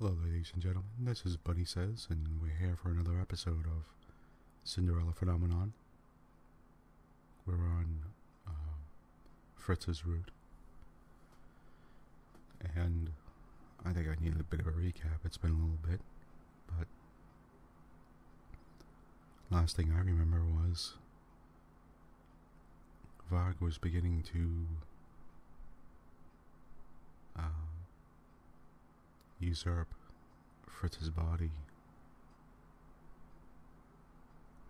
Hello, ladies and gentlemen. This is Bunny Says, and we're here for another episode of Cinderella Phenomenon. We're on Fritz's route, and I think I need a bit of a recap. It's been a little bit, but last thing I remember was Varg was beginning to usurp Fritz's body,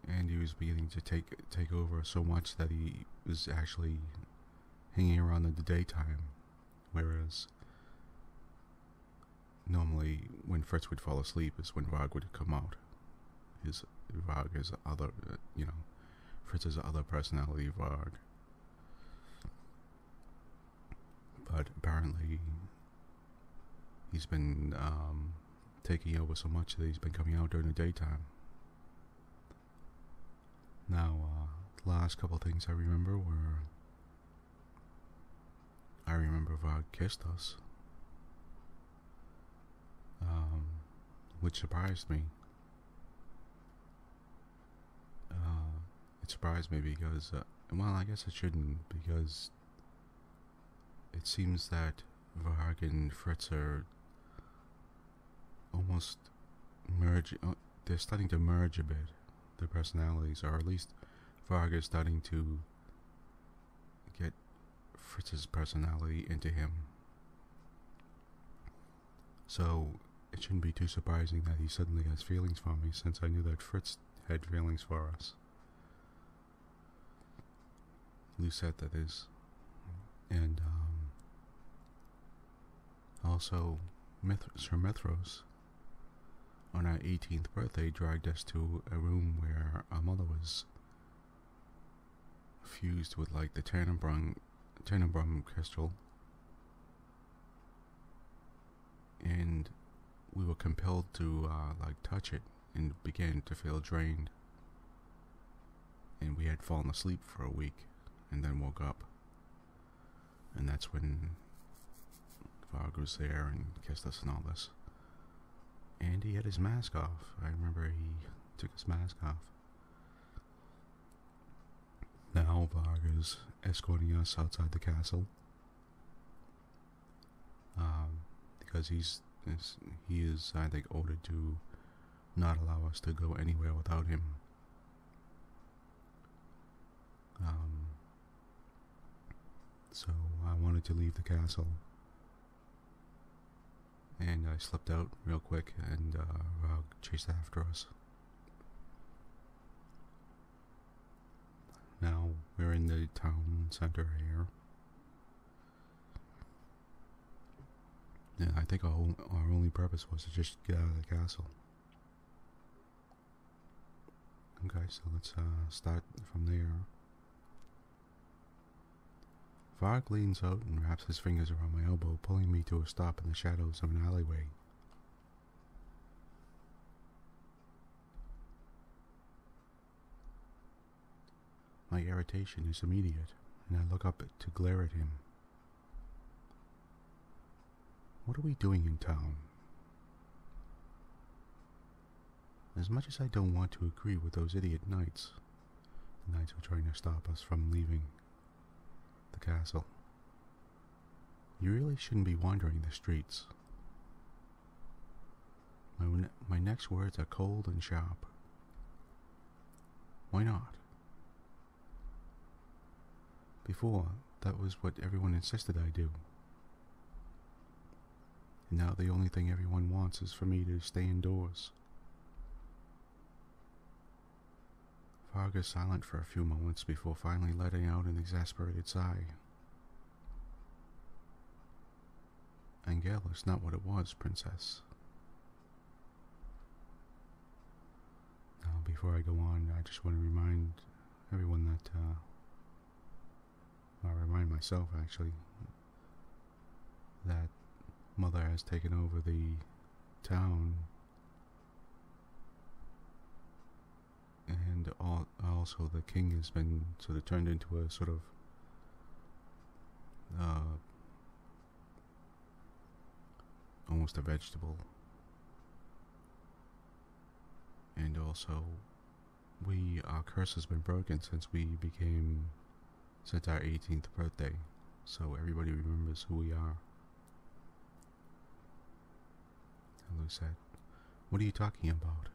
and he was beginning to take over so much that he was actually hanging around in the daytime, whereas normally when Fritz would fall asleep is when Varg would come out. Varg is other, Fritz's other personality, Varg. But apparently he's been taking over so much that he's been coming out during the daytime. Now, the last couple of things I remember were, I remember Varg kissed us, which surprised me. It surprised me because, well, I guess it shouldn't, because it seems that Varg and Fritz are almost they're starting to merge a bit, their personalities, or at least Varg is starting to get Fritz's personality into him. So it shouldn't be too surprising that he suddenly has feelings for me, since I knew that Fritz had feelings for us. Lucette, that is. And also Sir Mithros, on our 18th birthday, dragged us to a room where our mother was fused with like the Tannenbaum crystal, and we were compelled to touch it and began to feel drained, and we had fallen asleep for a week and then woke up, and that's when Varg was there and kissed us and all this. And he had his mask off. I remember he took his mask off. Now Varg is escorting us outside the castle, because he is, I think, ordered to not allow us to go anywhere without him. So I wanted to leave the castle, and I slipped out real quick, and Varg chased after us. Now we're in the town center here, and I think our only purpose was to just get out of the castle. Okay, so let's start from there. Varg leans out and wraps his fingers around my elbow, pulling me to a stop in the shadows of an alleyway. My irritation is immediate, and I look up to glare at him. What are we doing in town? As much as I don't want to agree with those idiot knights, the knights were trying to stop us from leaving the castle, you really shouldn't be wandering the streets. My next words are cold and sharp. Why not? Before, that was what everyone insisted I do. And now the only thing everyone wants is for me to stay indoors. Varg is silent for a few moments before finally letting out an exasperated sigh. Angel is not what it was, princess. Now, before I go on, I just want to remind everyone that, I'll remind myself actually, that Mother has taken over the town, and also the king has been sort of turned into a sort of almost a vegetable, And also, our curse has been broken since our 18th birthday. So everybody remembers who we are. And Lucette, what are you talking about?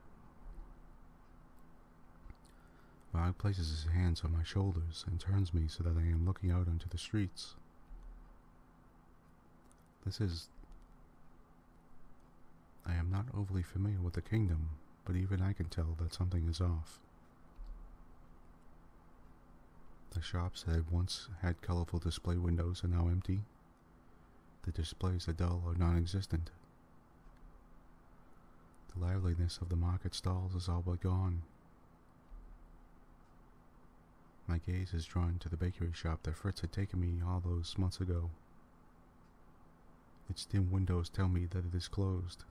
Rog places his hands on my shoulders and turns me so that I am looking out onto the streets. I am not overly familiar with the kingdom, but even I can tell that something is off. The shops that had once had colorful display windows are now empty. The displays are dull or non-existent. The liveliness of the market stalls is all but gone. My gaze is drawn to the bakery shop that Fritz had taken me all those months ago. Its dim windows tell me that it is closed.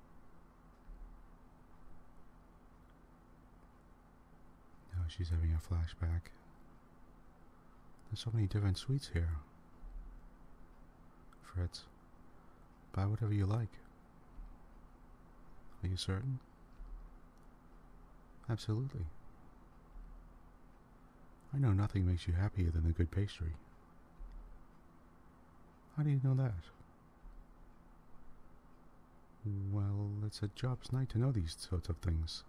Now she's having a flashback. There's so many different sweets here. Fritz, buy whatever you like. Are you certain? Absolutely. I know nothing makes you happier than a good pastry. How do you know that? Well, it's a job's night to know these sorts of things.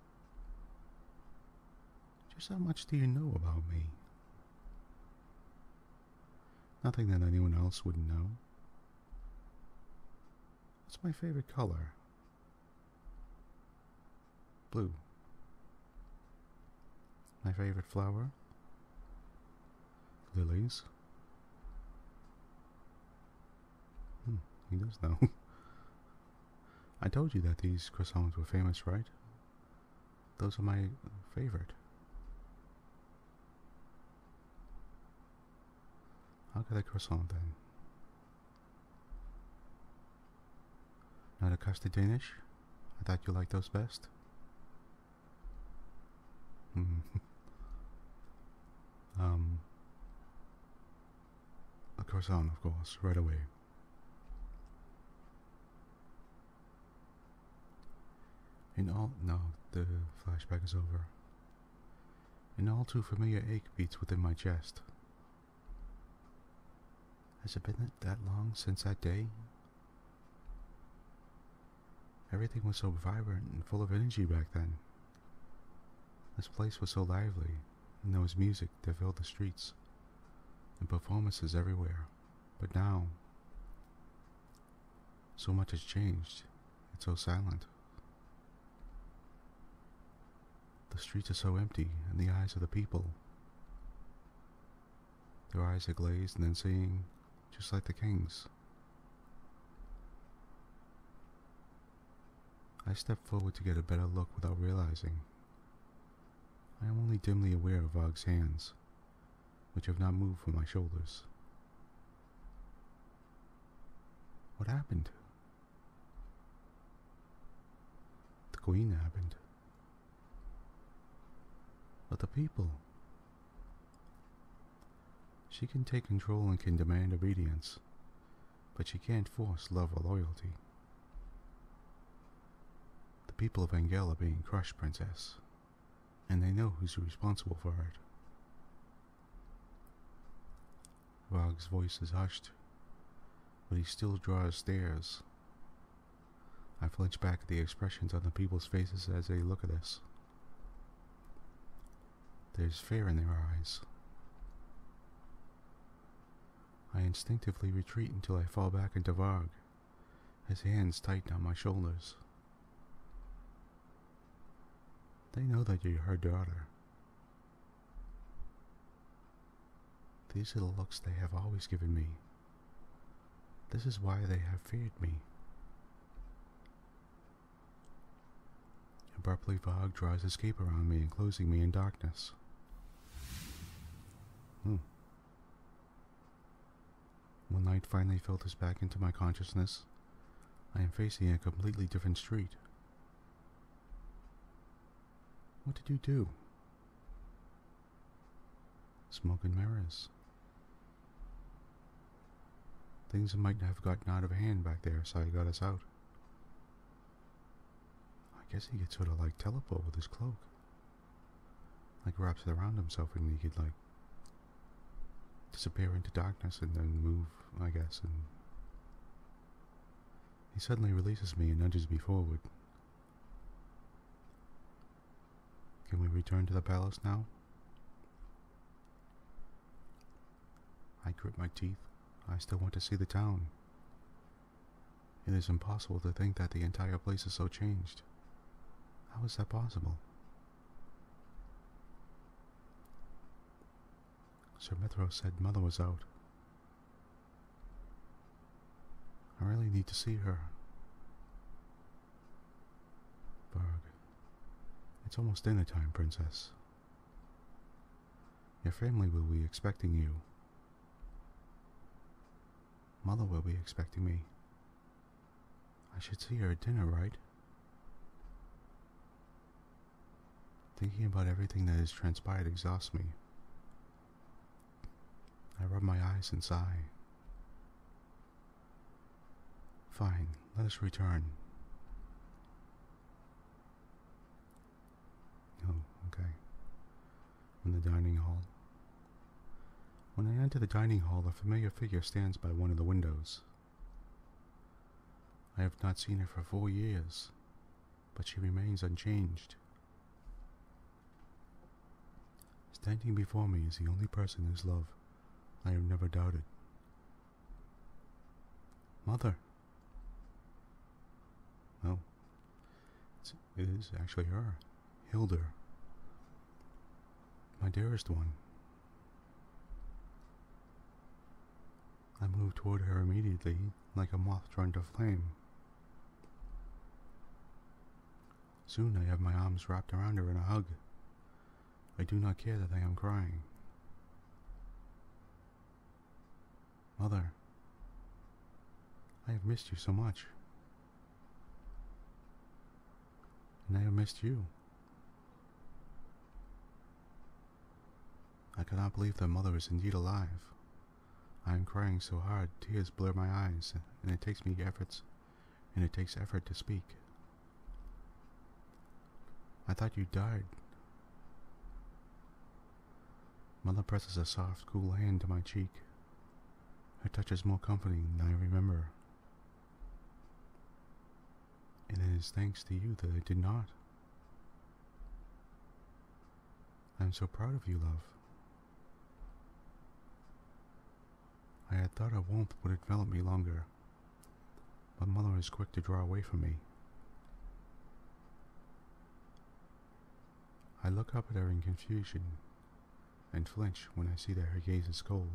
Just how much do you know about me? Nothing that anyone else wouldn't know. What's my favorite color? Blue. My favorite flower? Lilies. He does know. I told you that these croissants were famous, right? Those are my favorite. I'll get a croissant then. Not a custard Danish? I thought you liked those best. A croissant, of course, right away. No, the flashback is over. An all too familiar ache beats within my chest. Has it been that long since that day? Everything was so vibrant and full of energy back then. This place was so lively, and there was music that filled the streets, and performances everywhere. But now, so much has changed. It's so silent. The streets are so empty, and the eyes of the people. Their eyes are glazed and then seeing, just like the king's. I step forward to get a better look without realizing. I am only dimly aware of Vog's hands, which have not moved from my shoulders. What happened? The queen happened. But the people. She can take control and can demand obedience, but she can't force love or loyalty. The people of Angel are being crushed, Princess, and they know who's responsible for it. Vog's voice is hushed, but he still draws stares. I flinch back at the expressions on the people's faces as they look at us. There's fear in their eyes. I instinctively retreat until I fall back into Vog, his hands tighten on my shoulders. They know that you're her daughter. These are the looks they have always given me. This is why they have feared me. Abruptly, Vog draws his cape around me, enclosing me in darkness. When light finally filters back into my consciousness, I am facing a completely different street. What did you do? Smoke and mirrors. Things might have gotten out of hand back there, so I got us out. I guess he could sort of like teleport with his cloak. Like wraps it around himself and he could like disappear into darkness and then move, I guess, and he suddenly releases me and nudges me forward. Can we return to the palace now? I grit my teeth. I still want to see the town. It is impossible to think that the entire place is so changed. How is that possible? Sir Mithro said Mother was out. I really need to see her. Berg. It's almost dinner time, Princess. Your family will be expecting you. Mother will be expecting me. I should see her at dinner, right? Thinking about everything that has transpired exhausts me. I rub my eyes and sigh. Fine, let us return. Oh, okay. In the dining hall. When I enter the dining hall, a familiar figure stands by one of the windows. I have not seen her for 4 years, but she remains unchanged. Standing before me is the only person whose love I have never doubted. Mother. No, it is actually her, Hildur, my dearest one. I move toward her immediately, like a moth drawn to flame. Soon I have my arms wrapped around her in a hug. I do not care that I am crying. Mother, I have missed you so much. And I have missed you. I cannot believe that Mother is indeed alive. I am crying so hard, tears blur my eyes, and it takes effort to speak. I thought you died. Mother presses a soft, cool hand to my cheek. Her touch is more comforting than I remember. And it is thanks to you that I did not. I am so proud of you, love. I had thought her warmth would envelop me longer, but Mother is quick to draw away from me. I look up at her in confusion and flinch when I see that her gaze is cold.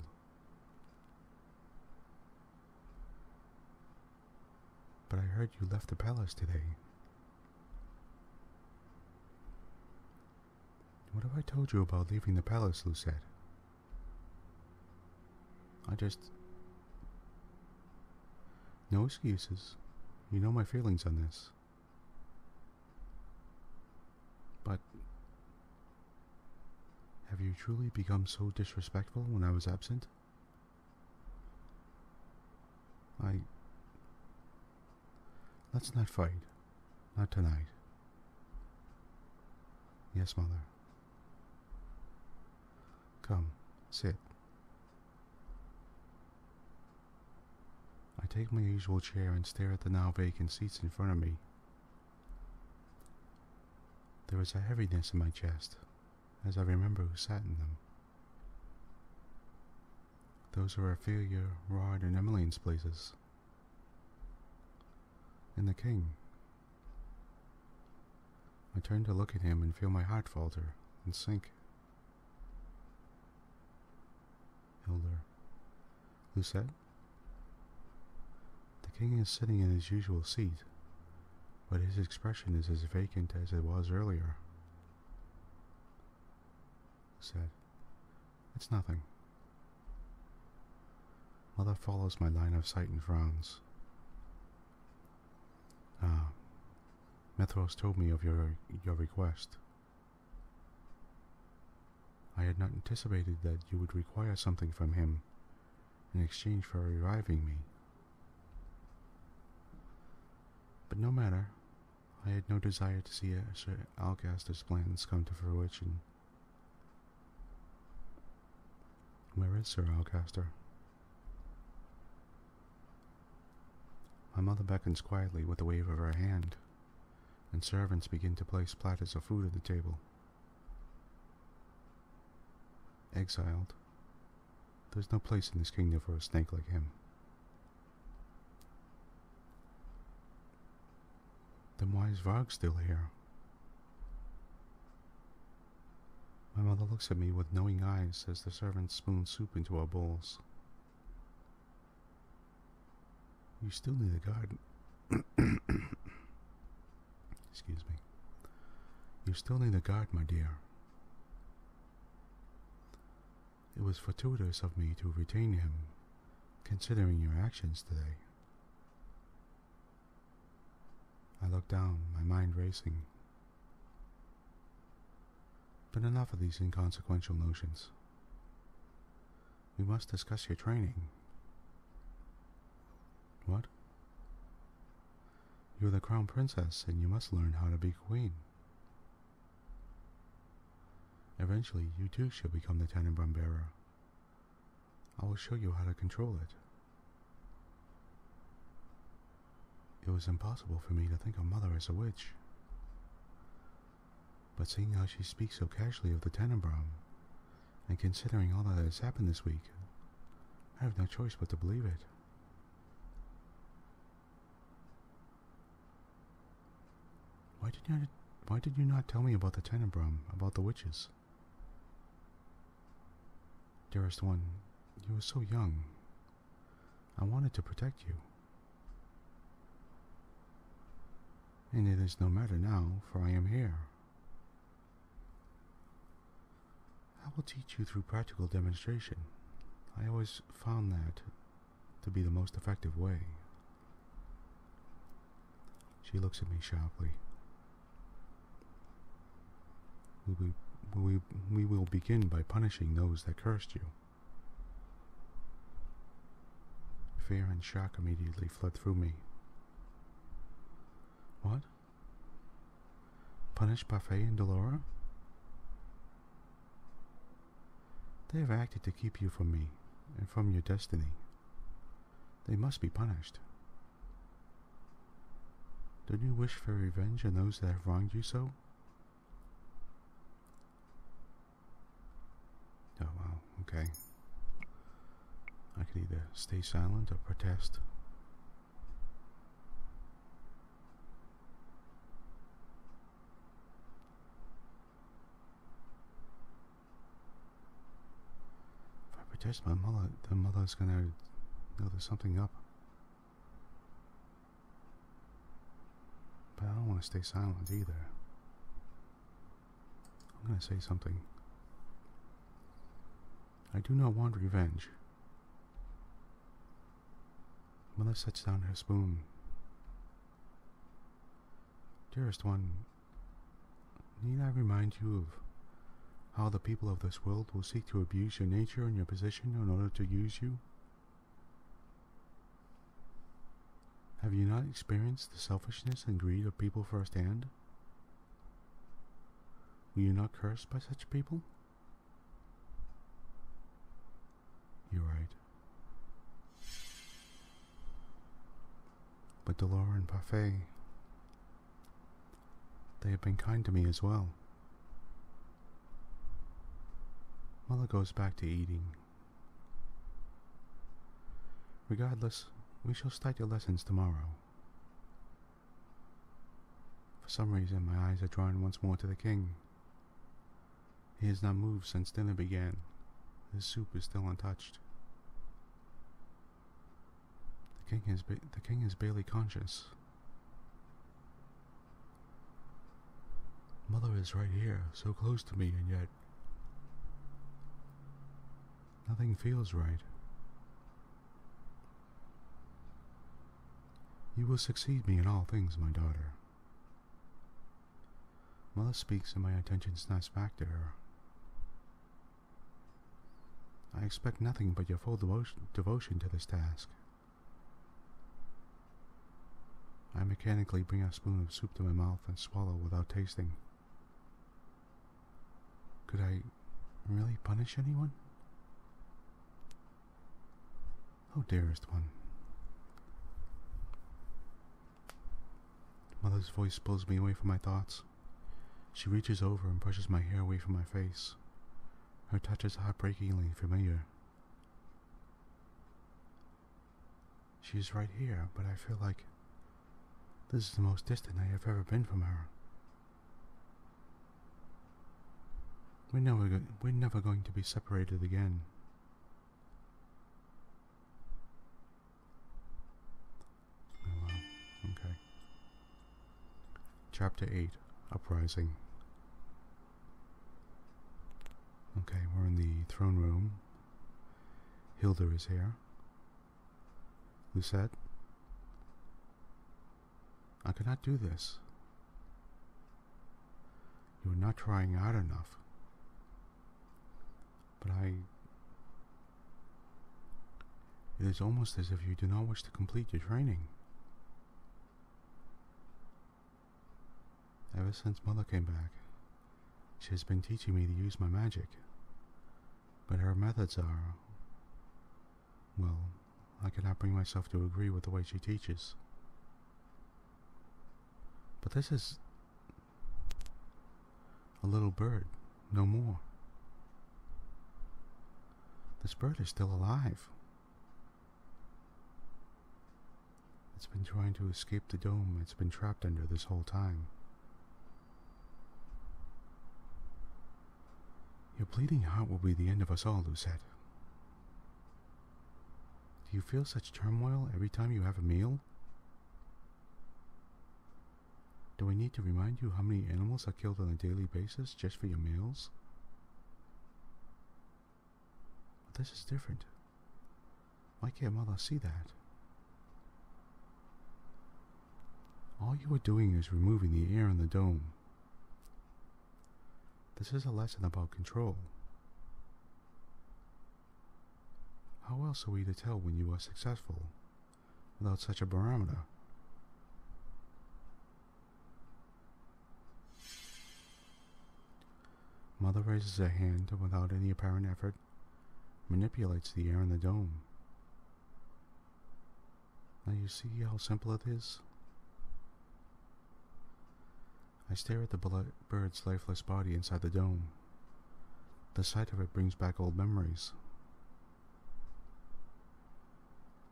But I heard you left the palace today. What have I told you about leaving the palace, Lucette? No excuses. You know my feelings on this. But have you truly become so disrespectful when I was absent? Let's not fight. Not tonight. Yes, Mother. Come, sit. I take my usual chair and stare at the now vacant seats in front of me. There is a heaviness in my chest, as I remember who sat in them. Those are Ophelia, Rod, and Emmeline's places. And the king. I turn to look at him and feel my heart falter and sink. Hildur. Lucette? The king is sitting in his usual seat, but his expression is as vacant as it was earlier. Lucette. It's nothing. Mother follows my line of sight and frowns. Mithros told me of your request. I had not anticipated that you would require something from him in exchange for reviving me. But no matter, I had no desire to see Sir Alcaster's plans come to fruition. Where is Sir Alcaster? My mother beckons quietly with a wave of her hand, and servants begin to place platters of food at the table. Exiled, there's no place in this kingdom for a snake like him. Then why is Varg still here? My mother looks at me with knowing eyes as the servants spoon soup into our bowls. You still need a guard. Excuse me. You still need a guard, my dear. It was fortuitous of me to retain him, considering your actions today. I looked down, my mind racing. But enough of these inconsequential notions. We must discuss your training. What? You're the crown princess, and you must learn how to be queen. Eventually, you too shall become the Tannenbaum bearer. I will show you how to control it. It was impossible for me to think of Mother as a witch. But seeing how she speaks so casually of the Tannenbaum, and considering all that has happened this week, I have no choice but to believe it. Why did you not tell me about the Tannenbaum, about the witches? Dearest one, you were so young. I wanted to protect you. And it is no matter now, for I am here. I will teach you through practical demonstration. I always found that to be the most effective way. She looks at me sharply. We will begin by punishing those that cursed you. Fear and shock immediately fled through me. What? Punish Parfait and Delora? They have acted to keep you from me, and from your destiny. They must be punished. Don't you wish for revenge on those that have wronged you so? Oh, well, okay. I could either stay silent or protest. If I protest my mother, the mother's gonna know there's something up. But I don't want to stay silent either. I'm gonna say something. I do not want revenge. Mother sets down her spoon. Dearest one, need I remind you of how the people of this world will seek to abuse your nature and your position in order to use you? Have you not experienced the selfishness and greed of people firsthand? Were you not cursed by such people? You're right. But Delora and Parfait, they have been kind to me as well. Mother goes back to eating. Regardless, we shall start your lessons tomorrow. For some reason, my eyes are drawn once more to the king. He has not moved since dinner began. His soup is still untouched. The king is barely conscious. Mother is right here, so close to me, and yet nothing feels right. You will succeed me in all things, my daughter. Mother speaks and my attention snaps back to her. I expect nothing but your full devotion to this task. I mechanically bring a spoon of soup to my mouth and swallow without tasting. Could I really punish anyone? Oh, dearest one. Mother's voice pulls me away from my thoughts. She reaches over and brushes my hair away from my face. Her touch is heartbreakingly familiar. She is right here, but I feel like this is the most distant I have ever been from her. We're never going to be separated again. Oh, wow. Okay. Chapter 8, Uprising. Okay, we're in the throne room. Hilda is here. Lucette? I cannot do this. You are not trying hard enough. But it is almost as if you do not wish to complete your training. Ever since Mother came back, she has been teaching me to use my magic. But her methods are... well, I cannot bring myself to agree with the way she teaches. But this is a little bird, no more. This bird is still alive. It's been trying to escape the dome it's been trapped under this whole time. Your bleeding heart will be the end of us all, Lucette. Do you feel such turmoil every time you have a meal? Do I need to remind you how many animals are killed on a daily basis just for your meals? But this is different. Why can't Mother see that? All you are doing is removing the air in the dome. This is a lesson about control. How else are we to tell when you are successful without such a barometer? Mother raises her hand and without any apparent effort manipulates the air in the dome. Now you see how simple it is? I stare at the bird's lifeless body inside the dome. The sight of it brings back old memories.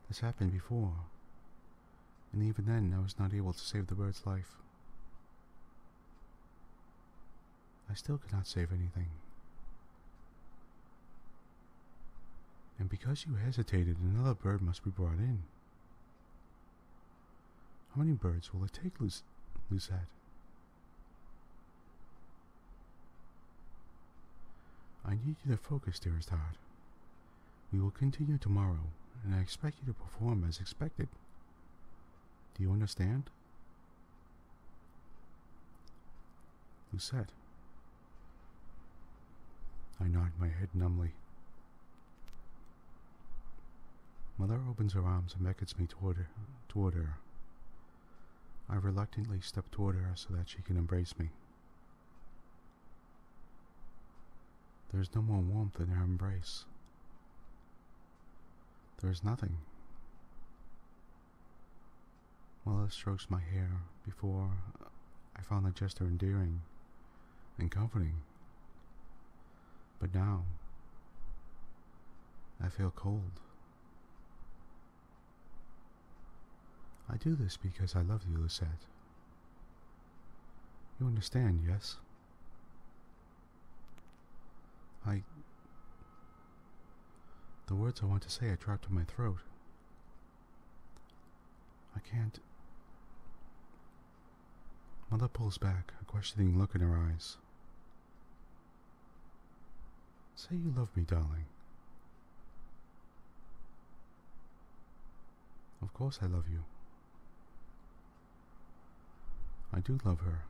This happened before, and even then I was not able to save the bird's life. I still cannot save anything. And because you hesitated, another bird must be brought in. How many birds will it take, Lucette? I need you to focus, dearest heart. We will continue tomorrow, and I expect you to perform as expected. Do you understand? Lucette. I nod my head numbly. Mother opens her arms and beckons me toward her. I reluctantly step toward her so that she can embrace me. There is no more warmth in her embrace. There is nothing. Mother strokes my hair. Before, I found the gesture endearing and comforting. But now, I feel cold. I do this because I love you, Lucette. You understand, yes? The words I want to say are trapped in my throat. I can't... Mother pulls back, a questioning look in her eyes. Say you love me, darling. Of course I love you. I do love her,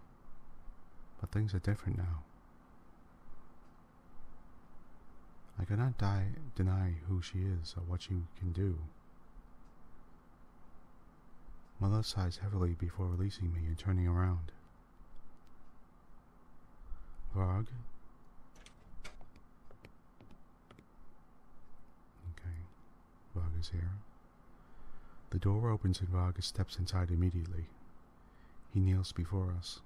but things are different now. I cannot deny who she is or what she can do. Mother sighs heavily before releasing me and turning around. Varg? Okay, Varg is here. The door opens and Varg steps inside immediately. He kneels before us.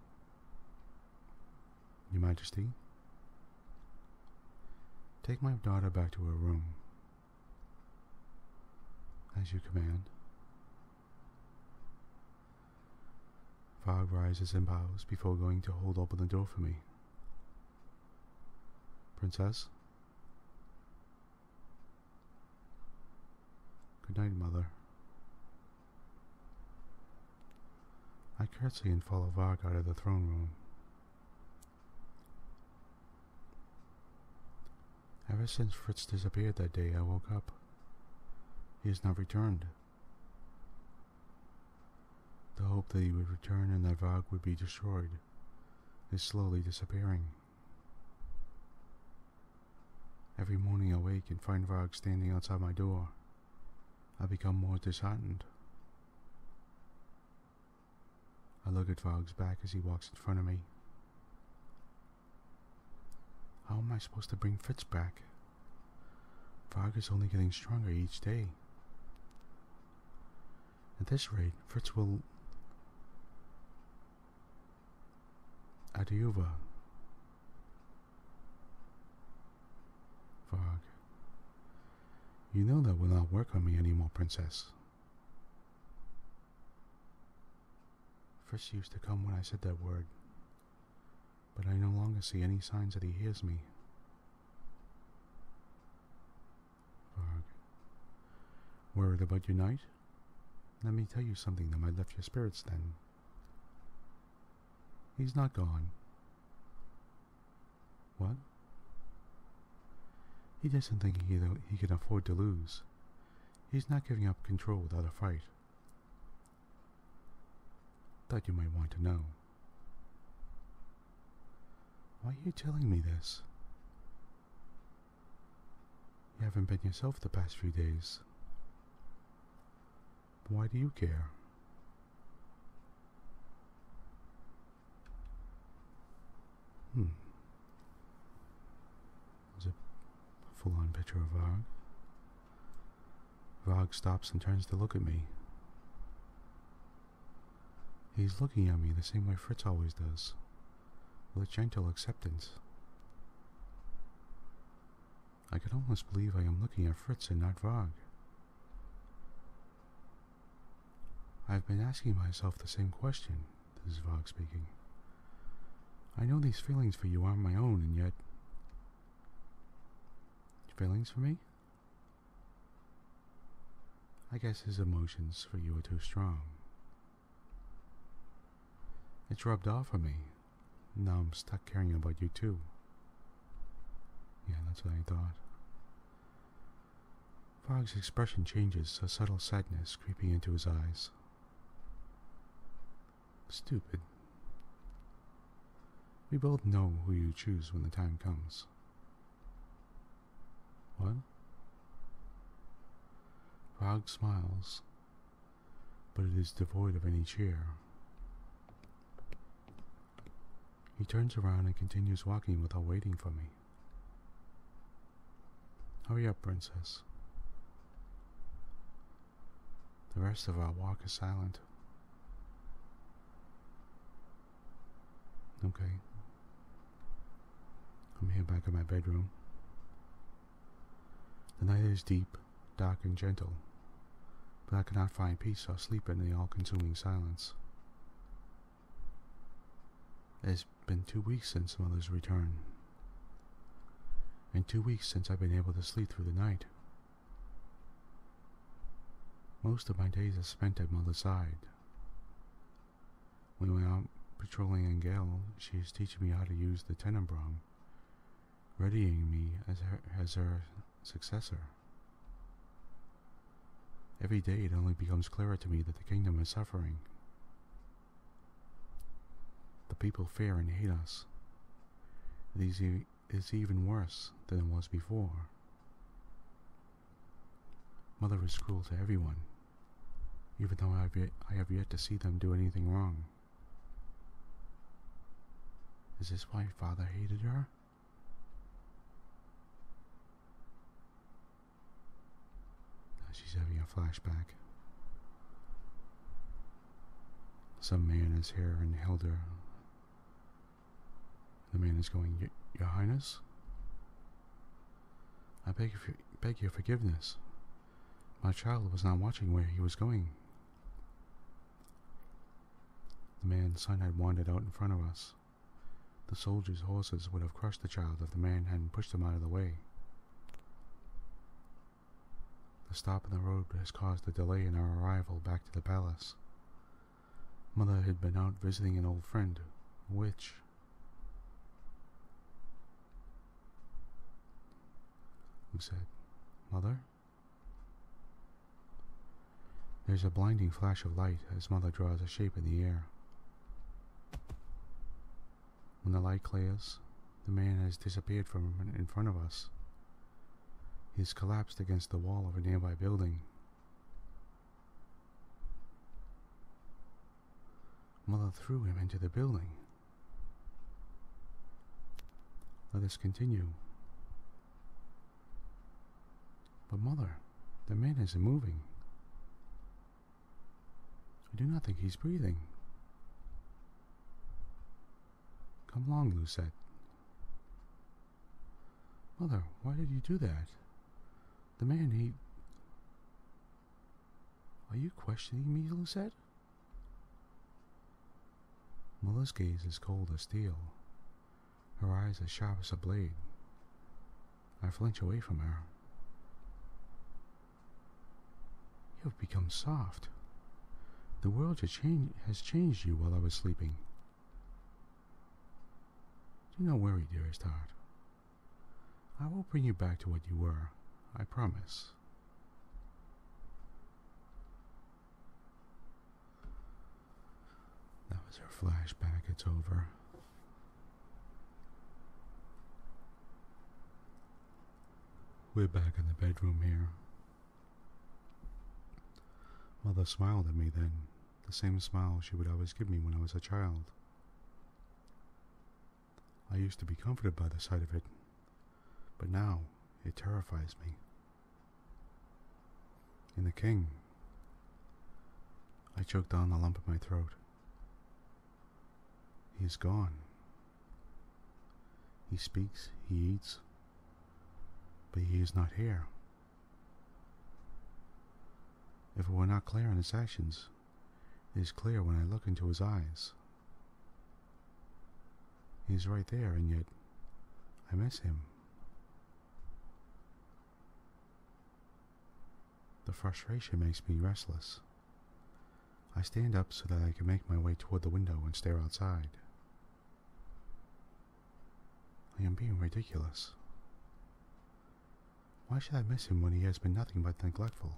Your Majesty? Take my daughter back to her room. As you command. Varg rises and bows before going to hold open the door for me. Princess? Good night, Mother. I curtsy and follow Varg out of the throne room. Ever since Fritz disappeared that day, I woke up. He has not returned. The hope that he would return and that Varg would be destroyed is slowly disappearing. Every morning I wake and find Varg standing outside my door. I become more disheartened. I look at Varg's back as he walks in front of me. How am I supposed to bring Fritz back? Varg is only getting stronger each day. At this rate, Fritz will... Adiuva. Varg. You know that will not work on me anymore, Princess. Fritz used to come when I said that word, but I no longer see any signs that he hears me. Varg. Worried about your night? Let me tell you something that might lift your spirits then. He's not gone. What? He doesn't think he can afford to lose. He's not giving up control without a fight. Thought you might want to know. Why are you telling me this? You haven't been yourself the past few days. But why do you care? There's a full-on picture of Varg. Varg stops and turns to look at me. He's looking at me the same way Fritz always does, with gentle acceptance. I can almost believe I am looking at Fritz and not Varg. I've been asking myself the same question. This is Varg speaking. I know these feelings for you aren't my own, and yet... Feelings for me? I guess his emotions for you are too strong. It's rubbed off on me. Now I'm stuck caring about you too. Yeah, that's what I thought. Varg's expression changes, a subtle sadness creeping into his eyes. Stupid. We both know who you choose when the time comes. What? Varg smiles, but it is devoid of any cheer. He turns around and continues walking without waiting for me. Hurry up, Princess. The rest of our walk is silent. Okay. I'm here back in my bedroom. The night is deep, dark, and gentle, but I cannot find peace or sleep in the all-consuming silence. It's been 2 weeks since Mother's return, and 2 weeks since I've been able to sleep through the night. Most of my days are spent at Mother's side. When we're out patrolling in Gale, she is teaching me how to use the Tenenbaum, readying me as her successor. Every day it only becomes clearer to me that the kingdom is suffering. The people fear and hate us. It is even worse than it was before. Mother is cruel to everyone, even though I have yet to see them do anything wrong. Is this why Father hated her? Now she's having a flashback. Some man is here and held her. The man is going, Your Highness? I beg your forgiveness. My child was not watching where he was going. The man's son had wandered out in front of us. The soldiers' horses would have crushed the child if the man hadn't pushed them out of the way. The stop in the road has caused a delay in our arrival back to the palace. Mother had been out visiting an old friend, a witch. Lucette, Mother? There's a blinding flash of light as Mother draws a shape in the air. When the light clears, the man has disappeared from in front of us. He has collapsed against the wall of a nearby building. Mother threw him into the building. Let us continue. But Mother, the man isn't moving. I do not think he's breathing. Come along, Lucette. Mother, why did you do that? The man, he... Are you questioning me, Lucette? Mother's gaze is cold as steel. Her eyes as sharp as a blade. I flinch away from her. You have become soft. The world has changed you while I was sleeping. Do not worry, dearest heart. I will bring you back to what you were, I promise. That was her flashback. It's over. We're back in the bedroom here. Mother smiled at me then, the same smile she would always give me when I was a child. I used to be comforted by the sight of it, but now it terrifies me. And the king. I choked down the lump in my throat. He is gone. He speaks, he eats, but he is not here. If it were not clear in his actions, it is clear when I look into his eyes. He is right there, and yet I miss him. The frustration makes me restless. I stand up so that I can make my way toward the window and stare outside. I am being ridiculous. Why should I miss him when he has been nothing but neglectful?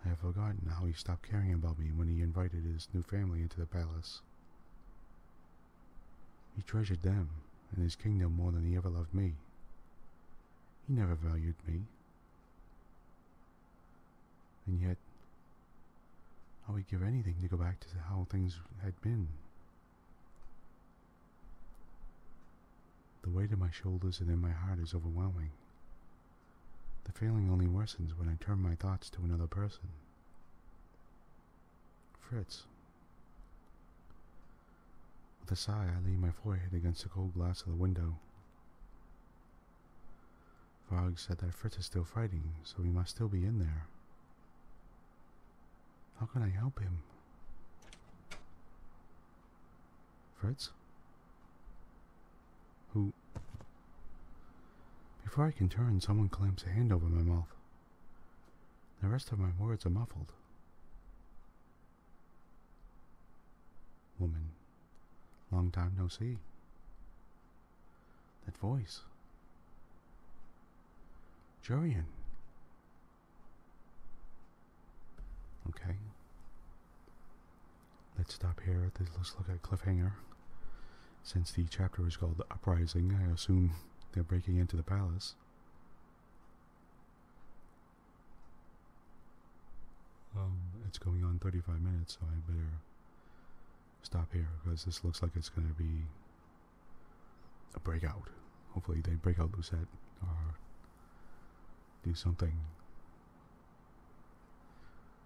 I have forgotten how he stopped caring about me when he invited his new family into the palace. He treasured them and his kingdom more than he ever loved me. He never valued me. And yet, I would give anything to go back to how things had been. The weight of my shoulders and in my heart is overwhelming. The feeling only worsens when I turn my thoughts to another person. Fritz. With a sigh, I lean my forehead against the cold glass of the window. Frog said that Fritz is still fighting, so he must still be in there. How can I help him? Fritz? Who? Before I can turn, someone clamps a hand over my mouth. The rest of my words are muffled. Woman. Long time no see. That voice. Wherein. Okay. Let's stop here. Let's look at cliffhanger. Since the chapter is called Uprising, I assume they're breaking into the palace. it's going on 35 minutes, so I better stop here because this looks like it's going to be a breakout. Hopefully they break out Lucette or do something.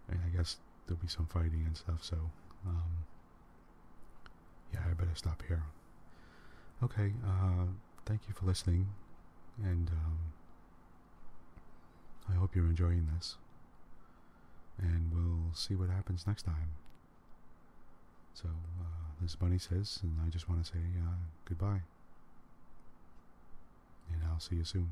And I guess there'll be some fighting and stuff, so yeah, I better stop here. Okay, thank you for listening, and I hope you're enjoying this, and we'll see what happens next time. So, this is Bunny Says, and I just want to say goodbye, and I'll see you soon.